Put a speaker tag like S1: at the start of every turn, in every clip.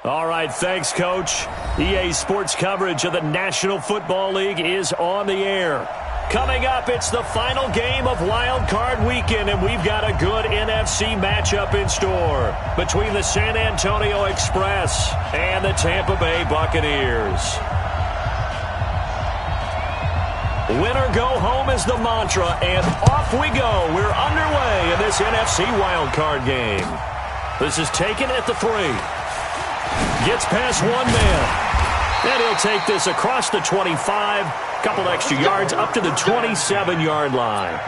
S1: All right, thanks, Coach. EA Sports coverage of the National Football League is on the air. Coming up, it's the final game of Wild Card Weekend, and we've got a good NFC matchup in store between the San Antonio Express and the Tampa Bay Buccaneers. Winner go home is the mantra, and off we go. We're underway in this NFC Wild Card game. This is taken at the 3. Gets past one man. And he'll take this across the 25. Couple extra yards up to the 27-yard line.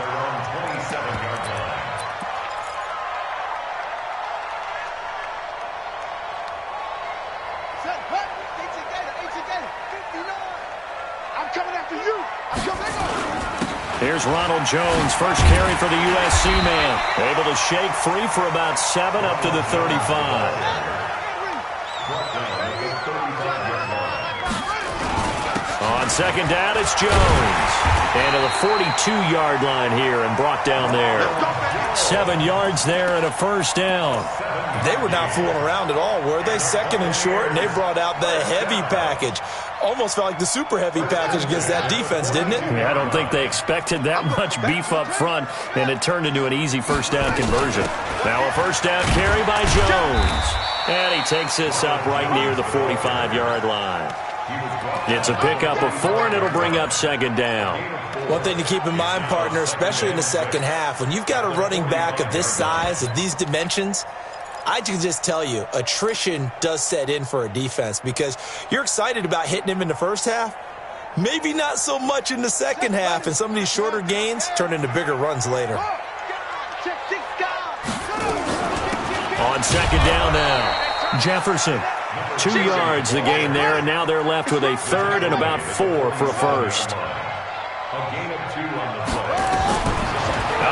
S1: Here's Ronald Jones, first carry for the USC man. Able to shake free for about 7 up to the 35. On second down, it's Jones. And to the 42-yard line here and brought down there. 7 yards there and a first down.
S2: They were not fooling around at all, were they? Second and short, and they brought out the heavy package. Almost felt like the super heavy package against that defense, didn't it?
S1: Yeah, I don't think they expected that much beef up front, and it turned into an easy first down conversion. Now a first down carry by Jones. And he takes this up right near the 45-yard line. It's a pickup of 4, and it'll bring up second down.
S2: One thing to keep in mind, partner, especially in the second half, when you've got a running back of this size, of these dimensions, I can just tell you, attrition does set in for a defense because you're excited about hitting him in the first half, maybe not so much in the second half, and some of these shorter gains turn into bigger runs later.
S1: On second down now, Jefferson. 2 yards the gain there, and now they're left with a third and about 4 for a first. Out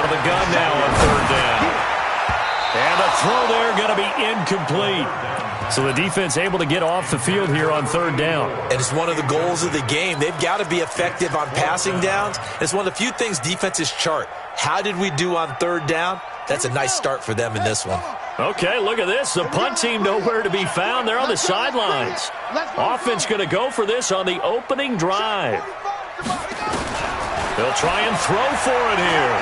S1: of the gun now on third down. And the throw there going to be incomplete. So the defense able to get off the field here on third down.
S2: And it's one of the goals of the game. They've got to be effective on passing downs. It's one of the few things defenses chart. How did we do on third down? That's a nice start for them in this one.
S1: Okay, look at this. The punt team nowhere to be found. They're on the sidelines. Offense going to go for this on the opening drive. They'll try and throw for it here.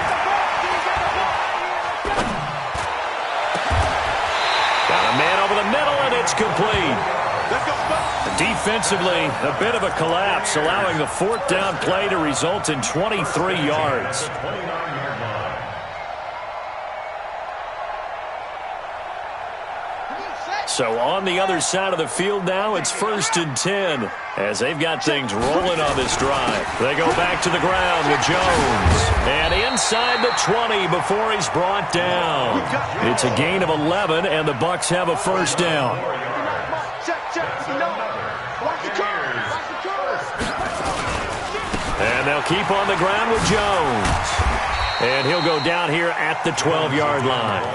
S1: Got a man over the middle, and it's complete. Defensively, a bit of a collapse, allowing the fourth down play to result in 23 yards. So on the other side of the field now, it's 1st and 10 as they've got things rolling on this drive. They go back to the ground with Jones. And inside the 20 before he's brought down. It's a gain of 11, and the Bucs have a first down. And they'll keep on the ground with Jones. And he'll go down here at the 12-yard line.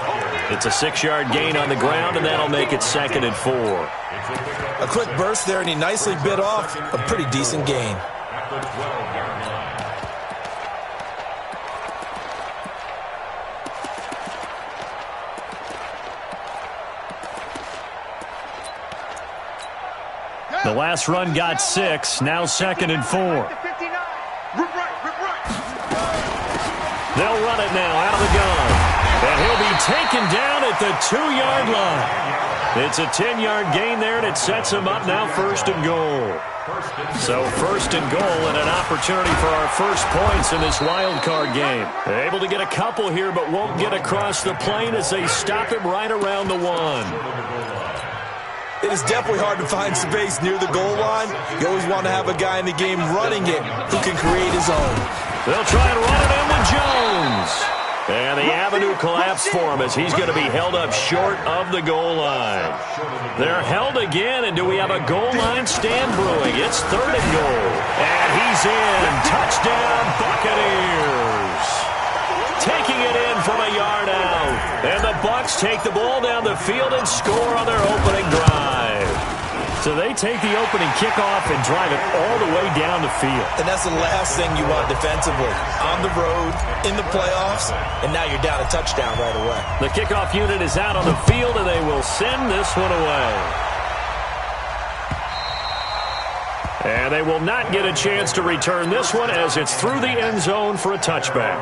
S1: It's a 6-yard gain on the ground, and that'll make it 2nd and 4.
S2: A quick burst there, and he nicely bit off a pretty decent gain.
S1: The last run got 6, now 2nd and 4. They'll run it now out of the gun. And he'll be taken down at the 2-yard line. It's a 10-yard gain there, and it sets him up now 1st and goal. So 1st and goal and an opportunity for our first points in this wild card game. They're able to get a couple here, but won't get across the plane as they stop him right around the 1.
S2: It is definitely hard to find space near the goal line. You always want to have a guy in the game running it who can create his own.
S1: They'll try and run it in with Jones. And the avenue collapsed for him as he's going to be held up short of the goal line. They're held again, and do we have a goal line stand brewing? It's 3rd and goal. And he's in. Touchdown, Buccaneers. Taking it in from a yard out. And the Bucs take the ball down the field and score on their opening drive. So they take the opening kickoff and drive it all the way down the field.
S2: And that's the last thing you want defensively. On the road, in the playoffs, and now you're down a touchdown right away.
S1: The kickoff unit is out on the field, and they will send this one away. And they will not get a chance to return this one as it's through the end zone for a touchback.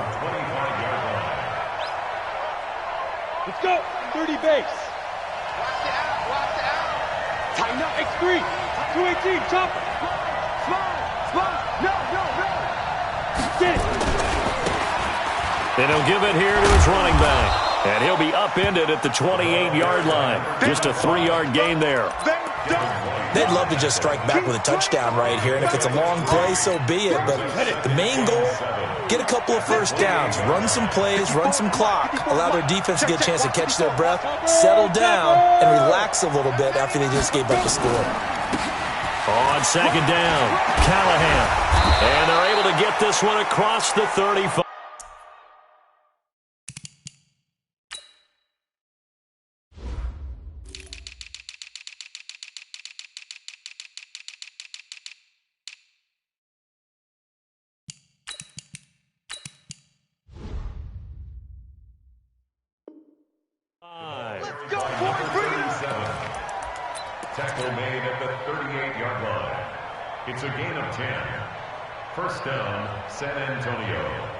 S3: Let's go. 30 base.
S4: Watch out.
S3: Tighten up. X3. 218. Chopper.
S4: Slide. No.
S3: Get it.
S1: And he'll give it here to his running back. And he'll be upended at the 28-yard line. Just a 3-yard gain there.
S2: They'd love to just strike back with a touchdown right here, and if it's a long play, so be it. But the main goal, get a couple of first downs, run some plays, run some clock, allow their defense to get a chance to catch their breath, settle down, and relax a little bit after they just gave up the score.
S1: On second down, Callahan. And they're able to get this one across the 35.
S5: Tackle made at the 38-yard line. It's a gain of 10. First down, San Antonio.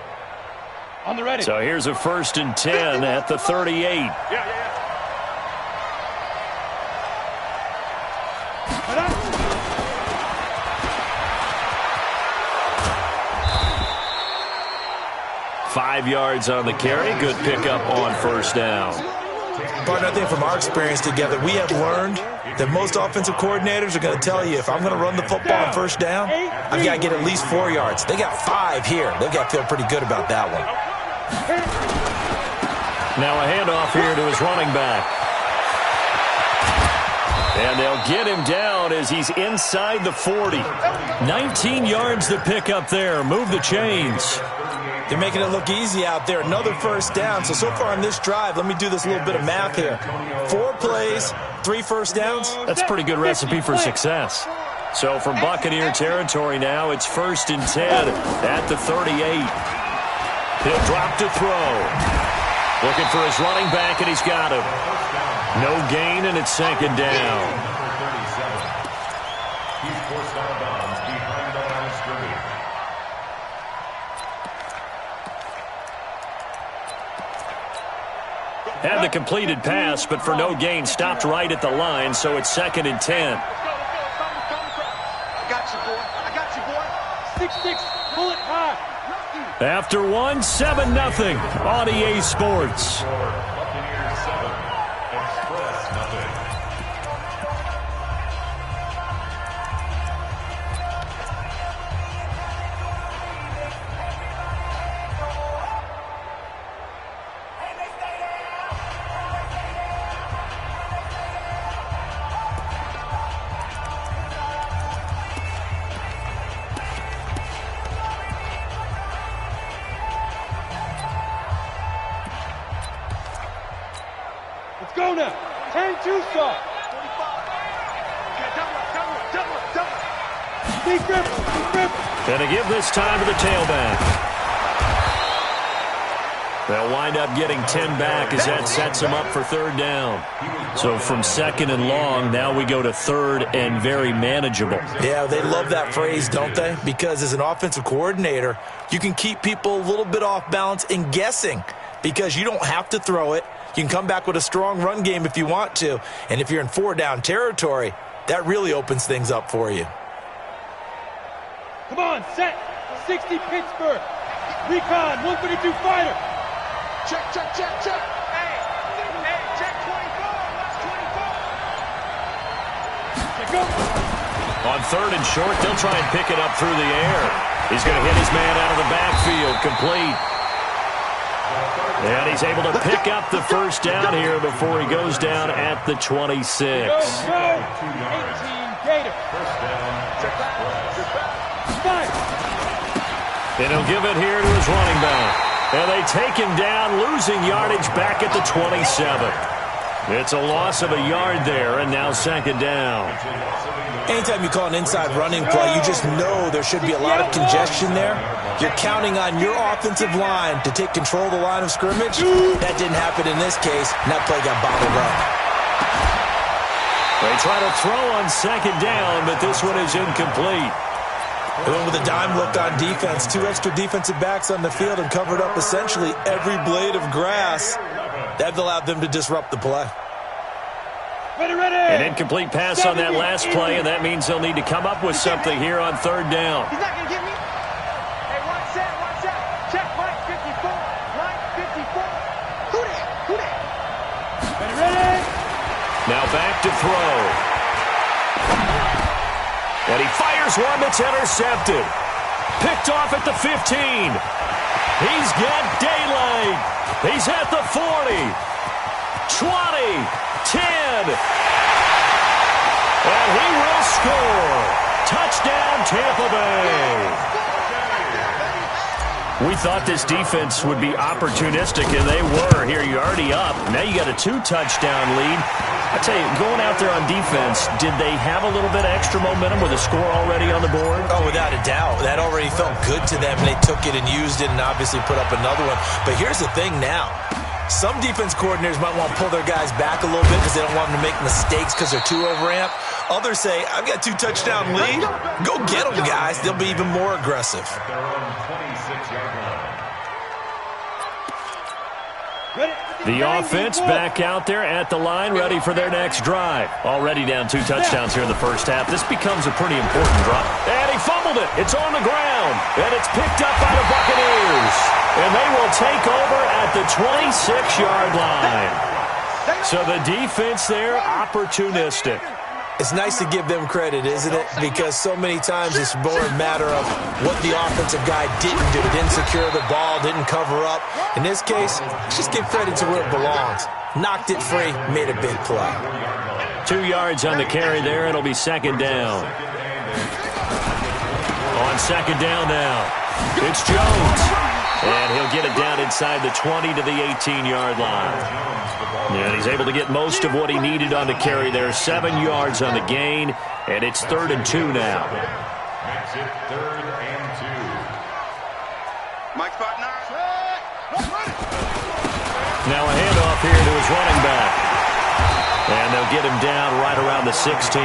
S3: On the ready.
S1: So here's a 1st and 10 at the 38.
S3: Yeah.
S1: 5 yards on the carry. Good pickup on first down.
S2: Partner, I think from our experience together, we have learned that most offensive coordinators are going to tell you, if I'm going to run the football on first down, I've got to get at least 4 yards. They got 5 here. They've got to feel pretty good about that one.
S1: Now a handoff here to his running back. And they'll get him down as he's inside the 40. 19 yards to pick up there. Move the chains.
S2: They're making it look easy out there. Another first down. So far on this drive, let me do this little bit of math here. 4 plays, 3 first downs.
S1: That's a pretty good recipe for success. So from Buccaneer territory now, it's 1st and 10 at the 38. He'll drop to throw. Looking for his running back, and he's got him. No gain, and it's 2nd down.
S5: He's forced out of bounds behind the line of scrimmage.
S1: Had the completed pass, but for no gain, stopped right at the line, so it's 2nd and 10.
S4: I got you, boy.
S3: 6-6. Pull it high.
S1: After 1, 7-0 on EA Sports.
S5: Buccaneers 7, Express nothing.
S3: Let's go now. 10-2 start. Big grip.
S1: Gonna give this time to the tailback. They'll wind up getting 10 back as that sets them up for 3rd down. So from 2nd and long, now we go to 3rd and very manageable.
S2: Yeah, they love that phrase, don't they? Because as an offensive coordinator, you can keep people a little bit off balance and guessing because you don't have to throw it. You can come back with a strong run game if you want to. And if you're in 4-down territory, that really opens things up for you.
S3: Come on, set. 60 Pittsburgh. Recon, 132 fighter.
S4: Check. Hey, check 24. Watch 24.
S3: Check go.
S1: On 3rd and short, they'll try and pick it up through the air. He's going to hit his man out of the backfield, complete. And he's able to pick up the first down here before he goes down at the 26.
S3: Go. 18 Gator.
S5: First down,
S3: Five.
S1: And he'll give it here to his running back. And they take him down, losing yardage back at the 27. It's a loss of a yard there, and now 2nd down.
S2: Anytime you call an inside running play, you just know there should be a lot of congestion there. You're counting on your offensive line to take control of the line of scrimmage. That didn't happen in this case, and that play got bottled up.
S1: They try to throw on second down, but this one is incomplete.
S2: They went with a dime look on defense. 2 extra defensive backs on the field and covered up essentially every blade of grass. That allowed them to disrupt the play.
S3: Ready, ready.
S1: An incomplete pass on that last play, and that means they'll need to come up with something here on third down.
S4: He's not going to get me. Hey, watch out. Check Mike 54. Mike 54. Who that?
S3: Ready, ready.
S1: Now back to throw. And he fires one that's intercepted. Picked off at the 15. He's got daylight. He's at the 40. 20. 10. And he will score. Touchdown, Tampa Bay. We thought this defense would be opportunistic, and they were. Here, you're already up. Now you got a 2-touchdown lead. I tell you, going out there on defense, did they have a little bit of extra momentum with a score already on the board?
S2: Oh, without a doubt. That already felt good to them. They took it and used it and obviously put up another one. But here's the thing now. Some defense coordinators might want to pull their guys back a little bit because they don't want them to make mistakes because they're too overamped. Others say, I've got 2-touchdown lead. Go get them, guys. They'll be even more aggressive.
S5: At their own 26-yard line.
S1: The offense back out there at the line, ready for their next drive. Already down 2 touchdowns here in the first half. This becomes a pretty important drive. And he fumbled it. It's on the ground. And it's picked up by the Buccaneers. And they will take over at the 26-yard line. So the defense there, opportunistic.
S2: It's nice to give them credit, isn't it? Because so many times it's more a matter of what the offensive guy didn't do. Didn't secure the ball, didn't cover up. In this case, let's just give credit to where it belongs. Knocked it free, made a big play.
S1: 2 yards on the carry there. It'll be second down. On second down now, it's Jones. And he'll get it down inside the 20 to the 18-yard line. And he's able to get most of what he needed on the carry there. 7 yards on the gain, and it's 3rd and 2 now.
S5: Makes it 3rd and 2.
S4: Mike's partner.
S1: Now a handoff here to his running back. And they'll get him down right around the 16.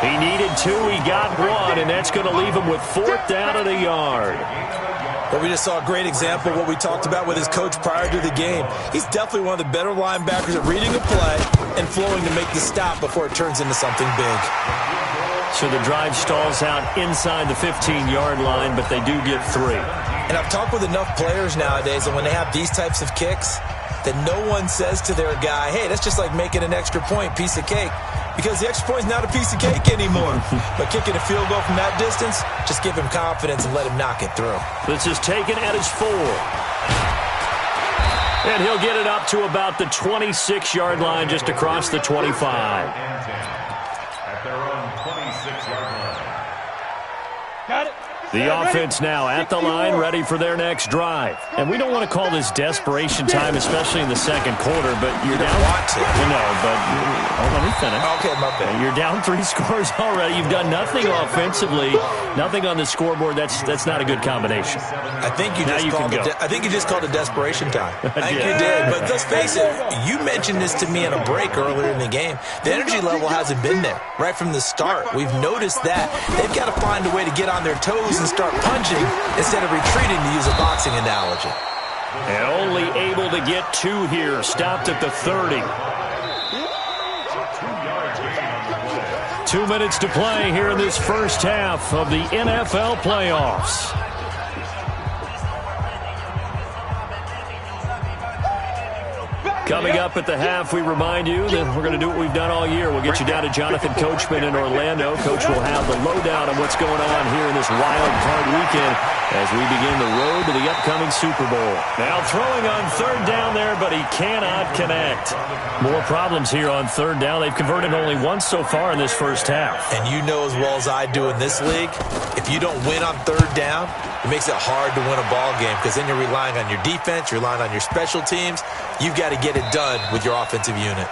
S1: He needed 2, he got 1, and that's going to leave him with 4th down and a yard.
S2: But we just saw a great example of what we talked about with his coach prior to the game. He's definitely one of the better linebackers at reading a play and flowing to make the stop before it turns into something big.
S1: So the drive stalls out inside the 15-yard line, but they do get 3.
S2: And I've talked with enough players nowadays that when they have these types of kicks, that no one says to their guy, hey, that's just like making an extra point, piece of cake. Because the extra point is not a piece of cake anymore. But kicking a field goal from that distance, just give him confidence and let him knock it through.
S1: This is taken at his 4. And he'll get it up to about the 26-yard line, just across the 25.
S5: At their own 26-yard line.
S3: Got it.
S1: The offense now at the line, ready for their next drive. And we don't want to call this desperation time, especially in the second quarter, but you're down.
S2: Want to.
S1: No, but let me finish.
S2: Okay, my bad.
S1: You're down 3 scores already. You've done nothing offensively, nothing on the scoreboard. That's not a good combination.
S2: I think you just called it desperation time. I think you did. But let's face it, you mentioned this to me in a break earlier in the game. The energy level hasn't been there right from the start. We've noticed that. They've got to find a way to get on their toes and start punching instead of retreating, to use a boxing analogy.
S1: And only able to get 2 here. Stopped at the 30. 2 minutes to play here in this first half of the NFL playoffs. Coming up at the half, we remind you that we're going to do what we've done all year. We'll get you down to Jonathan Coachman in Orlando. Coach will have the lowdown on what's going on here in this wild card weekend as we begin the road to the upcoming Super Bowl. Now throwing on 3rd down there, but he cannot connect. More problems here on 3rd down. They've converted only once so far in this first half.
S2: And you know as well as I do in this league, if you don't win on 3rd down, it makes it hard to win a ball game because then you're relying on your defense, you're relying on your special teams. You've got to get it done with your offensive unit.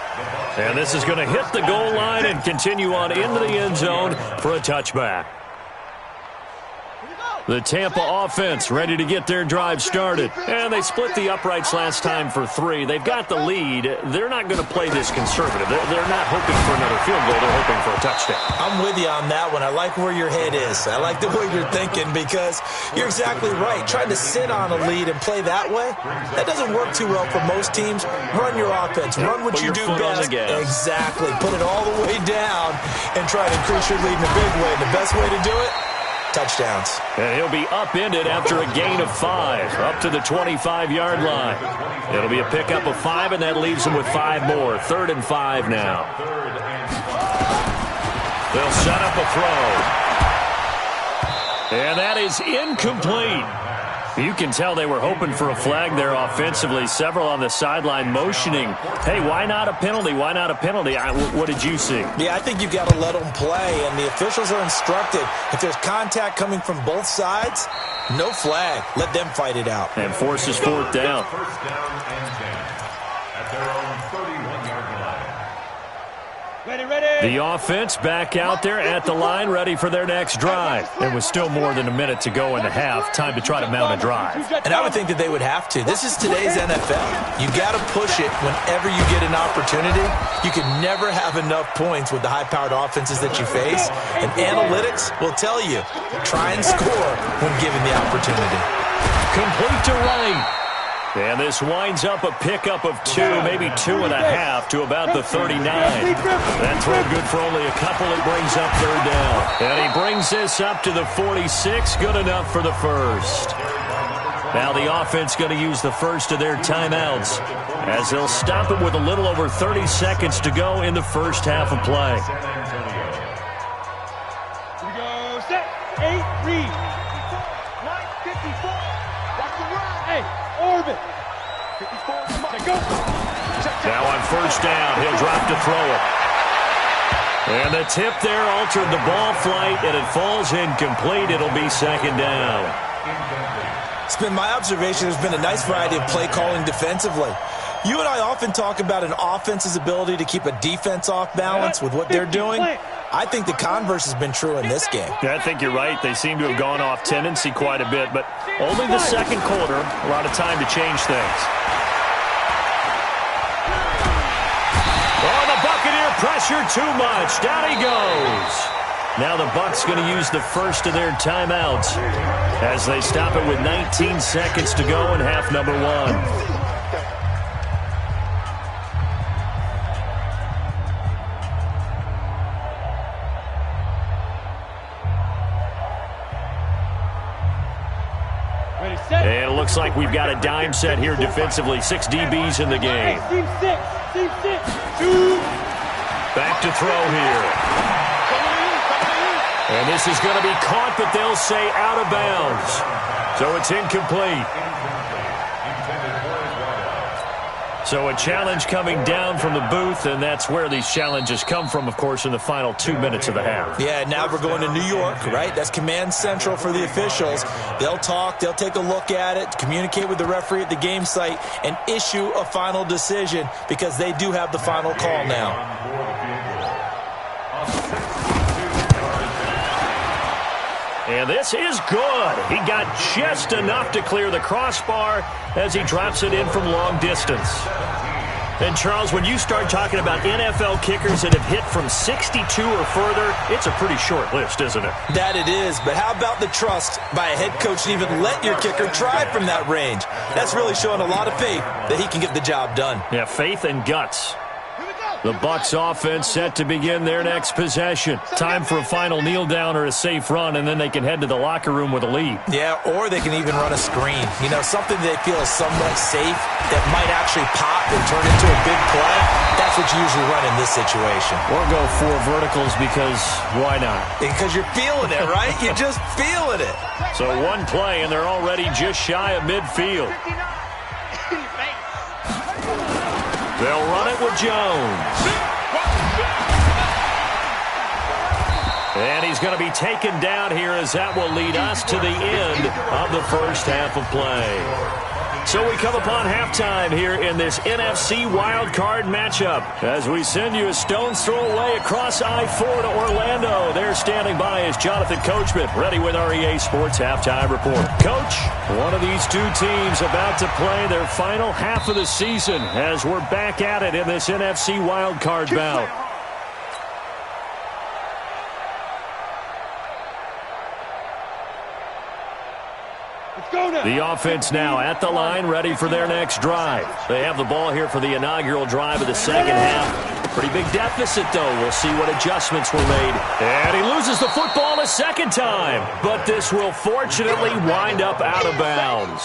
S1: And this is going to hit the goal line and continue on into the end zone for a touchback. The Tampa offense ready to get their drive started. And they split the uprights last time for 3. They've got the lead. They're not going to play this conservative. They're not hoping for another field goal. They're hoping for a touchdown.
S2: I'm with you on that one. I like where your head is. I like the way you're thinking because you're exactly right. Trying to sit on a lead and play that way, that doesn't work too well for most teams. Run your offense. Run what you do best. Exactly. Put it all the way down and try to increase your lead in a big way. And the best way to do it, touchdowns.
S1: And he'll be upended after a gain of 5, up to the 25-yard line. It'll be a pickup of 5, and that leaves him with 5 more. 3rd and 5 now. They'll set up a throw. And that is incomplete. You can tell they were hoping for a flag there offensively. Several on the sideline motioning, hey, why not a penalty? Why not a penalty? What did you see?
S2: Yeah, I think you've got to let them play, and the officials are instructed. If there's contact coming from both sides, no flag. Let them fight it out.
S1: And forces 4th down.
S5: First down and 10 at their own 31-yard line.
S3: Ready.
S1: The offense back out there at the line, ready for their next drive. And with still more than a minute to go in the half, time to try to mount a drive.
S2: And I would think that they would have to. This is today's NFL. You got to push it whenever you get an opportunity. You can never have enough points with the high-powered offenses that you face. And analytics will tell you, try and score when given the opportunity.
S1: Complete to right. And this winds up a pickup of 2, maybe 2.5 to about the 39. That throw good for only a couple. It brings up 3rd down. And he brings this up to the 46. Good enough for the first. Now the offense going to use the first of their timeouts as they'll stop it with a little over 30 seconds to go in the first half of play.
S3: Here we go. Set. 8, read.
S4: 54. Watch the run.
S3: Hey, orbit.
S4: 54.
S3: Go.
S1: Now on first down, he'll drop to throw it. And the tip there altered the ball flight, and it falls incomplete. It'll be 2nd down.
S2: It's been my observation there's been a nice variety of play calling defensively. You and I often talk about an offense's ability to keep a defense off balance with what they're doing. I think the converse has been true in this game.
S1: Yeah, I think you're right. They seem to have gone off tendency quite a bit, but only the second quarter, a lot of time to change things. Oh, the Buccaneer pressure too much. Down he goes. Now the Bucs going to use the first of their timeouts as they stop it with 19 seconds to go in half number 1. And it looks like we've got a dime set here defensively. 6 DBs in the game.
S3: Team 6. 2.
S1: Back to throw here. And this is going to be caught, but they'll say out of bounds. So it's incomplete. So a challenge coming down from the booth, and that's where these challenges come from, of course, in the final 2 minutes of the half.
S2: Yeah, now we're going to New York, right? That's command central for the officials. They'll talk, they'll take a look at it, communicate with the referee at the game site, and issue a final decision because they do have the final call now.
S1: And this is good. He got just enough to clear the crossbar as he drops it in from long distance. And, Charles, when you start talking about NFL kickers that have hit from 62 or further, it's a pretty short list, isn't it?
S2: That it is, but how about the trust by a head coach to even let your kicker try from that range? That's really showing a lot of faith that he can get the job done.
S1: Yeah, faith and guts. The Bucs offense set to begin their next possession. Time for a final kneel down or a safe run, and then they can head to the locker room with a lead.
S2: Yeah, or they can even run a screen. You know, something they feel is somewhat safe that might actually pop and turn into a big play. That's what you usually run in this situation.
S1: Or go 4 verticals because why not?
S2: Because you're feeling it, right? You're just feeling it.
S1: So one play, and they're already just shy of midfield. They'll run it with Jones. And he's going to be taken down here as that will lead us to the end of the first half of play. So we come upon halftime here in this NFC wildcard matchup as we send you a stone's throw away across I-4 to Orlando. There standing by is Jonathan Coachman, ready with our EA Sports Halftime Report. Coach, one of these two teams about to play their final half of the season as we're back at it in this NFC wildcard bout. The offense now at the line, ready for their next drive. They have the ball here for the inaugural drive of the second half. Pretty big deficit, though. We'll see what adjustments were made. And he loses the football a second time. But this will fortunately wind up out of bounds.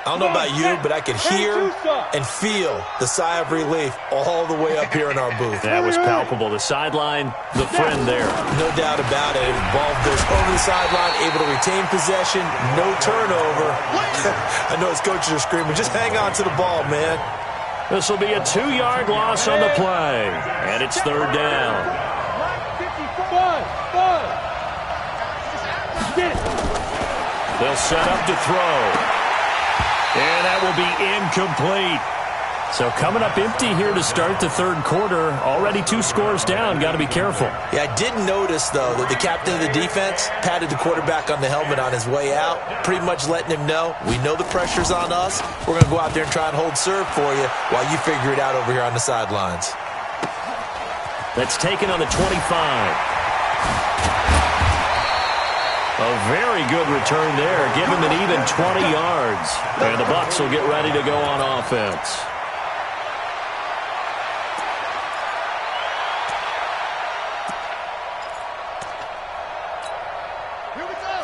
S2: I don't know about you, but I could hear and feel the sigh of relief all the way up here in our booth.
S1: That was palpable. The sideline, the friend there.
S2: No doubt about it. Ball goes over the sideline, able to retain possession, no turnover. I know his coaches are screaming, just hang on to the ball, man.
S1: This will be a 2-yard loss on the play, and it's third down. They'll set up to throw. And that will be incomplete. So coming up empty here to start the third quarter. Already 2 scores down. Got to be careful.
S2: Yeah, I did notice, though, that the captain of the defense patted the quarterback on the helmet on his way out, pretty much letting him know, we know the pressure's on us. We're going to go out there and try and hold serve for you while you figure it out over here on the sidelines.
S1: That's taken on the 25. A very good return there. Give him an even 20 yards. And the Bucs will get ready to go on offense.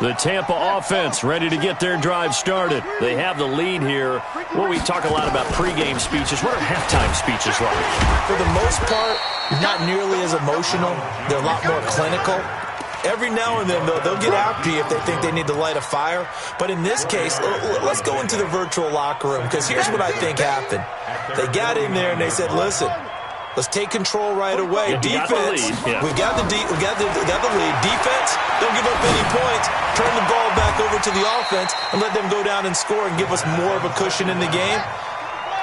S1: The Tampa offense ready to get their drive started. They have the lead here. Well, we talk a lot about pregame speeches. What are halftime speeches like?
S2: For the most part, not nearly as emotional. They're a lot more clinical. Every now and then, they'll get after you if they think they need to light a fire. But in this case, let's go into the virtual locker room, because here's what I think happened. They got in there and they said, listen, let's take control right away. Defense, we got the lead. Defense, don't give up any points. Turn the ball back over to the offense and let them go down and score and give us more of a cushion in the game.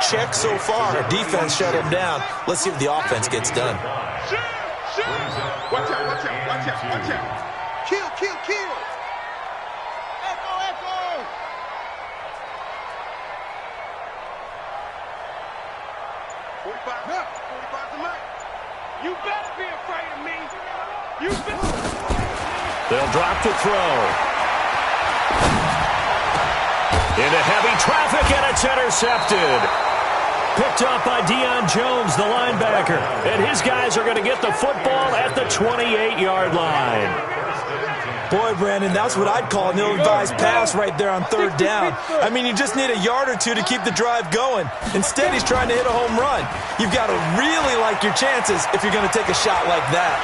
S2: Check so far. Defense shut them down. Let's see if the offense gets done.
S6: Watch out, watch out, watch out, watch out. Kill, kill, kill. Echo, echo. 45 to Mike. You better be afraid of me. You better.
S1: They'll drop the throw. Into heavy traffic, and it's intercepted. Picked up by Deion Jones, the linebacker. And his guys are going to get the football at the 28-yard line.
S2: Boy, Brandon, that's what I'd call an ill-advised pass right there on third down. I mean, you just need a yard or two to keep the drive going. Instead, he's trying to hit a home run. You've got to really like your chances if you're going to take a shot like that.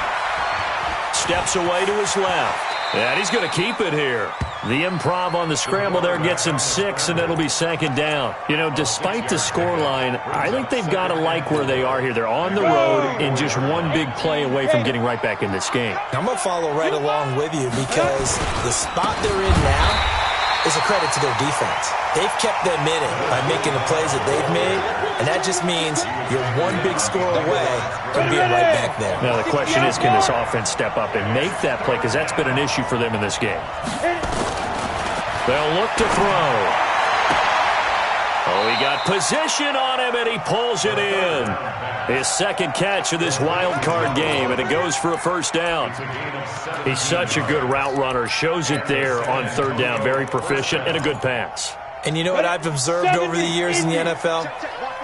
S1: Steps away to his left. And he's going to keep it here. The improv on the scramble there gets him 6, and it'll be second down. You know, despite the scoreline, I think they've got to like where they are here. They're on the road and just one big play away from getting right back in this game.
S2: I'm going to follow right along with you because the spot they're in now is a credit to their defense. They've kept them in it by making the plays that they've made, and that just means you're one big score away from being right back there.
S1: Now, the question is, can this offense step up and make that play? Because that's been an issue for them in this game. They'll look to throw. Oh, he got position on him, and he pulls it in. His second catch of this wild card game, and it goes for a first down. He's such a good route runner. Shows it there on third down. Very proficient and a good pass.
S2: And you know what I've observed over the years in the NFL?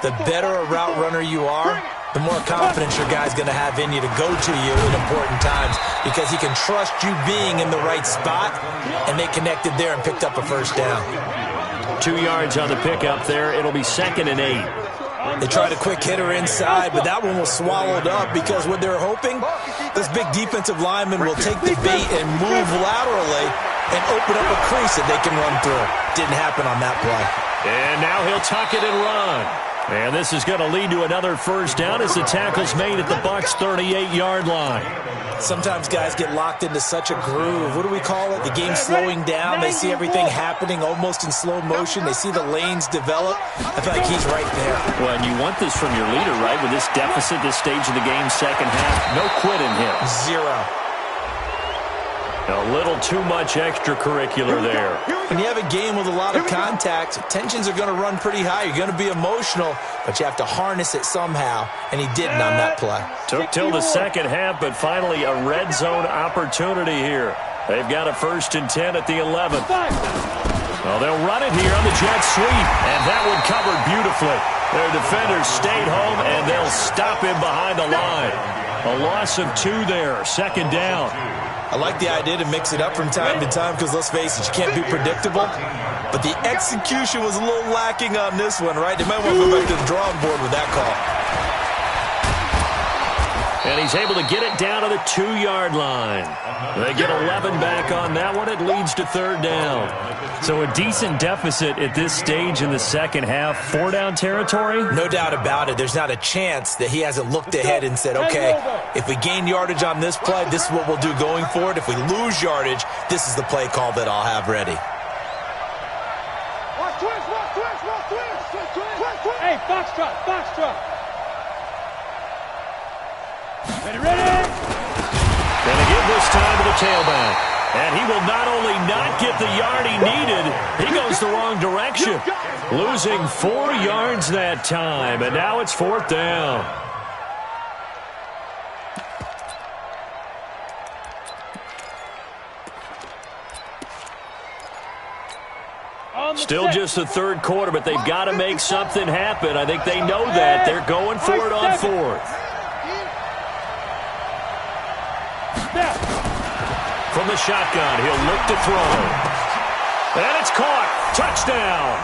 S2: The better a route runner you are, the more confidence your guy's going to have in you to go to you in important times because he can trust you being in the right spot, and they connected there and picked up a first down.
S1: 2 yards on the pickup there. It'll be 2nd and 8.
S2: They tried a quick hitter inside, but that one was swallowed up because what they're hoping, this big defensive lineman will take the bait and move laterally and open up a crease that they can run through. Didn't happen on that play.
S1: And now he'll tuck it and run. And this is going to lead to another first down as the tackle's made at the Bucs' 38-yard line.
S2: Sometimes guys get locked into such a groove. What do we call it? The game's slowing down. They see everything happening almost in slow motion. They see the lanes develop. I feel like he's right there.
S1: Well, and you want this from your leader, right? With this deficit, this stage of the game, second half, no quitting him.
S2: Zero.
S1: A little too much extracurricular there.
S2: When you have a game with a lot of contact, tensions are going to run pretty high. You're going to be emotional, but you have to harness it somehow, and he didn't on that play.
S1: Took till the second half, but finally a red zone opportunity here. They've got a 1st and 10 at the 11th. Well, they'll run it here on the jet sweep, and that one covered beautifully. Their defenders stayed home, and they'll stop him behind the line. A loss of 2 there, 2nd down.
S2: I like the idea to mix it up from time to time because, let's face it, you can't be predictable. But the execution was a little lacking on this one, right? They might want to go back to the drawing board with that call.
S1: And he's able to get it down to the 2-yard line. They get 11 back on that one. It leads to 3rd down.
S7: So a decent deficit at this stage in the second half. 4-down territory?
S2: No doubt about it. There's not a chance that he hasn't looked ahead and said, okay, if we gain yardage on this play, this is what we'll do going forward. If we lose yardage, this is the play call that I'll have ready.
S4: Watch twist.
S3: Hey, foxtrot. Ready?
S1: Gonna give this time to the tailback. And he will not only not get the yard he needed, he goes the wrong direction. Losing 4 yards that time, and now it's 4th down. Still just the 3rd quarter, but they've got to make something happen. I think they know that. They're going for it on 4th. From the shotgun, he'll look to throw. And it's caught. Touchdown.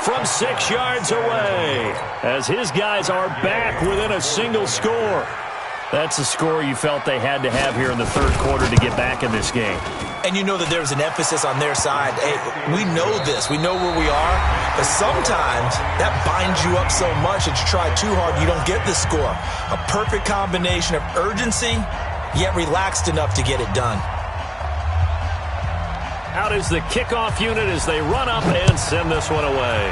S1: From 6 yards away. As his guys are back within a single score. That's a score you felt they had to have here in the 3rd quarter to get back in this game.
S2: And you know that there was an emphasis on their side. Hey, we know this. We know where we are. But sometimes that binds you up so much that you try too hard, you don't get the score. A perfect combination of urgency, yet relaxed enough to get it done.
S1: Out is the kickoff unit as they run up and send this one away.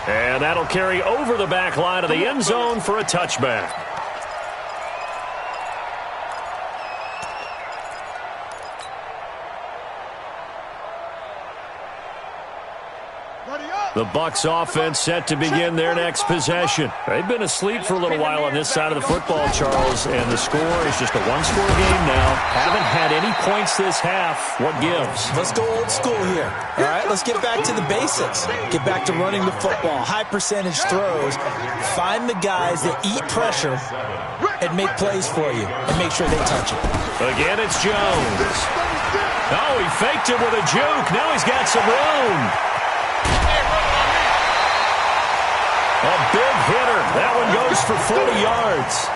S1: And that'll carry over the back line of the end zone for a touchback. The Bucs offense set to begin their next possession. They've been asleep for a little while on this side of the football, Charles, and the score is just a one-score game now. Haven't had any points this half. What gives?
S2: Let's go old school here. All right, let's get back to the basics. Get back to running the football, high percentage throws. Find the guys that eat pressure and make plays for you and make sure they touch it.
S1: Again, it's Jones. Oh, he faked it with a juke. Now he's got some room. A big hitter. That one goes for 40 yards.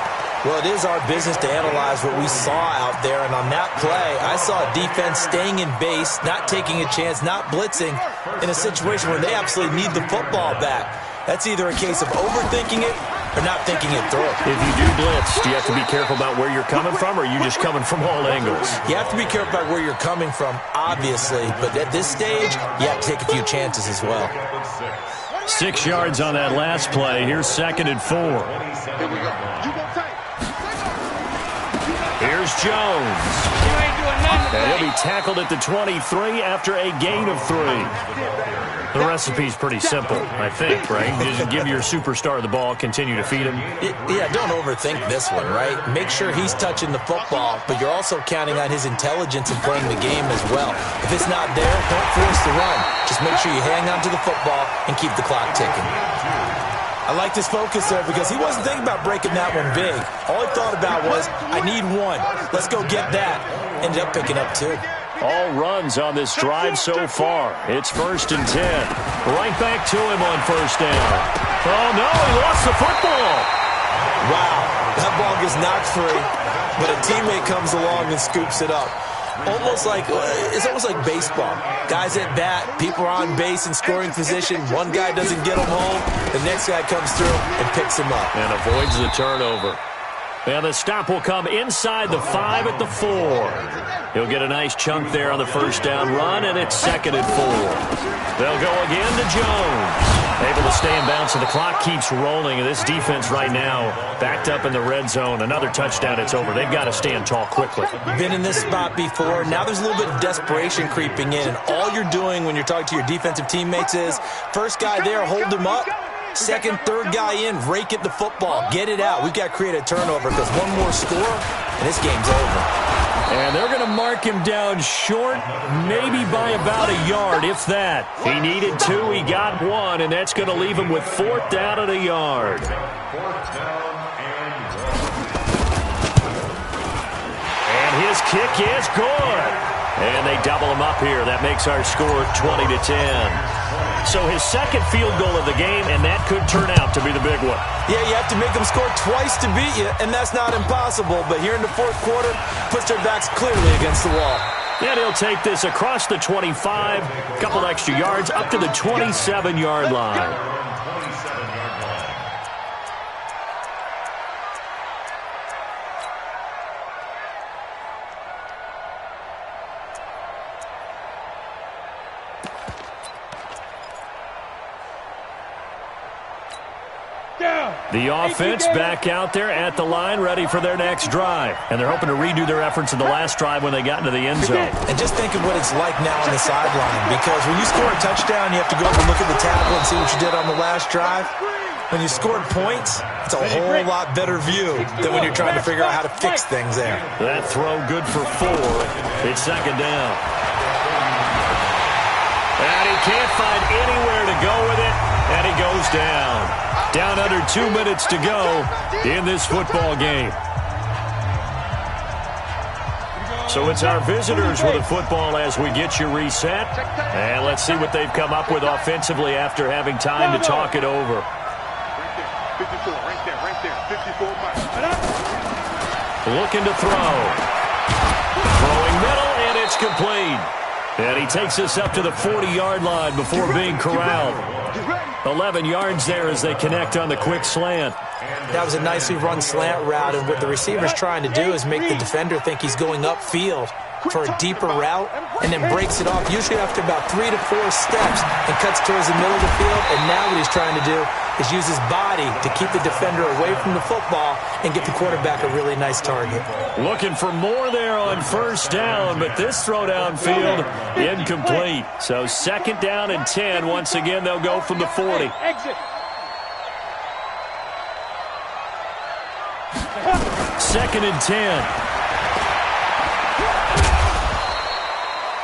S2: Well, it is our business to analyze what we saw out there, and on that play, I saw a defense staying in base, not taking a chance, not blitzing, in a situation where they absolutely need the football back. That's either a case of overthinking it or not thinking it through.
S1: If you do blitz, do you have to be careful about where you're coming from, or are you just coming from all angles?
S2: You have to be careful about where you're coming from, obviously, but at this stage, you have to take a few chances as well.
S1: 6 yards on that last play. Here's 2nd and 4.
S6: Here we go. You go tight.
S1: Here's Jones. And he'll be tackled at the 23 after a gain of 3. The recipe's pretty simple, I think, right? Just give your superstar the ball, continue to feed him.
S2: Yeah, don't overthink this one, right? Make sure he's touching the football, but you're also counting on his intelligence in playing the game as well. If it's not there, don't force the run. Just make sure you hang on to the football and keep the clock ticking. I like this focus there because he wasn't thinking about breaking that one big. All he thought about was, I need one. Let's go get that. Ended up picking up 2.
S1: All runs on this drive so far. It's 1st and 10. Right back to him on 1st down. Oh, no, he lost the football.
S2: Wow, that ball gets knocked free, but a teammate comes along and scoops it up. It's almost like baseball. Guys at bat, people are on base in scoring position. One guy doesn't get them home. The next guy comes through and picks him up.
S1: And avoids the turnover. And the stop will come inside the 5 at the 4. He'll get a nice chunk there on the first down run, and it's 2nd and 4. They'll go again to Jones. Able to stay in bounds, and the clock keeps rolling. And this defense right now backed up in the red zone. Another touchdown, it's over. They've got to stand tall quickly.
S2: Been in this spot before. Now there's a little bit of desperation creeping in, and all you're doing when you're talking to your defensive teammates is first guy there, hold him up. Second, third guy in, rake at the football. Get it out. We've got to create a turnover because one more score, and this game's over.
S1: And they're going to mark him down short, maybe by about a yard, if that. He needed 2, he got 1, and that's going to leave him with 4th down and a yard.
S5: 4th down and 1.
S1: And his kick is good. And they double him up here. That makes our score 20-10. So his second field goal of the game, and that could turn out to be the big one.
S2: Yeah, you have to make them score twice to beat you, and that's not impossible. But here in the fourth quarter, puts their backs clearly against the wall.
S1: And he'll take this across the 25, a couple extra yards, up to the 27-yard line. The offense back out there at the line, ready for their next drive. And they're hoping to redo their efforts in the last drive when they got into the end zone.
S2: And just think of what it's like now on the sideline. Because when you score a touchdown, you have to go over and look at the tackle and see what you did on the last drive. When you scored points, it's a whole lot better view than when you're trying to figure out how to fix things there.
S1: That throw good for 4. It's 2nd down. And he can't find anywhere to go with it, and he goes down. Down under 2 minutes to go in this football game. So it's our visitors with the football as we get you reset. And let's see what they've come up with offensively after having time to talk it over.
S6: 54, right there, 54 miles.
S1: Looking to throw. Throwing middle, and it's complete. And he takes us up to the 40-yard line before being corralled. 11 yards there as they connect on the quick slant.
S2: That was a nicely run slant route, and what the receiver's trying to do is make the defender think he's going upfield for a deeper route, and then breaks it off, usually after about 3 to 4 steps, and cuts towards the middle of the field. And now what he's trying to do is use his body to keep the defender away from the football and get the quarterback a really nice target.
S1: Looking for more there on first down, but this throw downfield incomplete. So 2nd down and 10. Once again, they'll go from the 40.
S3: Exit.
S1: 2nd and 10.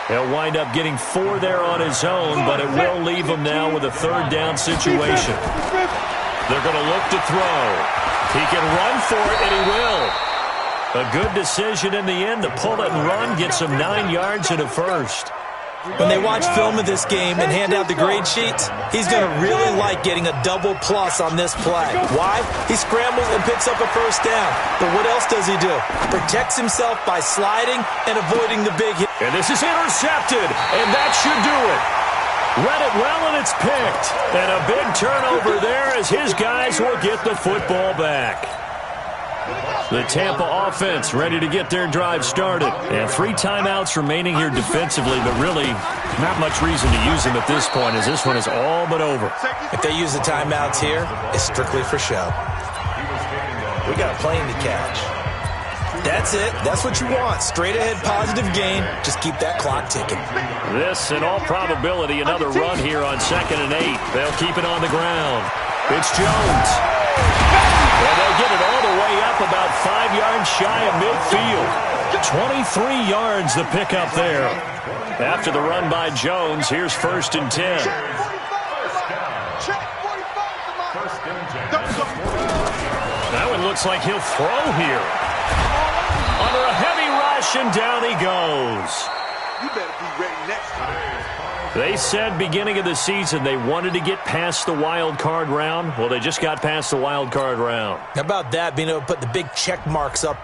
S1: He'll wind up getting 4 there on his own, but it will leave him now with a 3rd down situation. They're going to look to throw. He can run for it, and he will. A good decision in the end to pull it and run, gets him 9 yards and a first.
S2: When they watch film of this game and hand out the grade sheets, he's going to really like getting a double plus on this play. Why? He scrambles and picks up a first down. But what else does he do? Protects himself by sliding and avoiding the big hit.
S1: And this is intercepted, and that should do it. Read it well, and it's picked. And a big turnover there as his guys will get the football back. The Tampa offense ready to get their drive started. And 3 timeouts remaining here defensively, but really not much reason to use them at this point as this one is all but over.
S2: If they use the timeouts here, it's strictly for show. We got a plane to catch. That's it. That's what you want. Straight ahead positive gain. Just keep that clock ticking.
S1: This, in all probability, another run here on 2nd and 8. They'll keep it on the ground. It's Jones. And they'll get it all the way up about 5 yards shy of midfield. 23 yards the pickup there. After the run by Jones, here's 1st and 10. That one looks like he'll throw here. Under a heavy rush, and down he goes.
S6: You better be ready next time.
S1: They said beginning of the season they wanted to get past the wild card round. Well, they just got past the wild card round.
S2: How about that, being able to put the big check marks up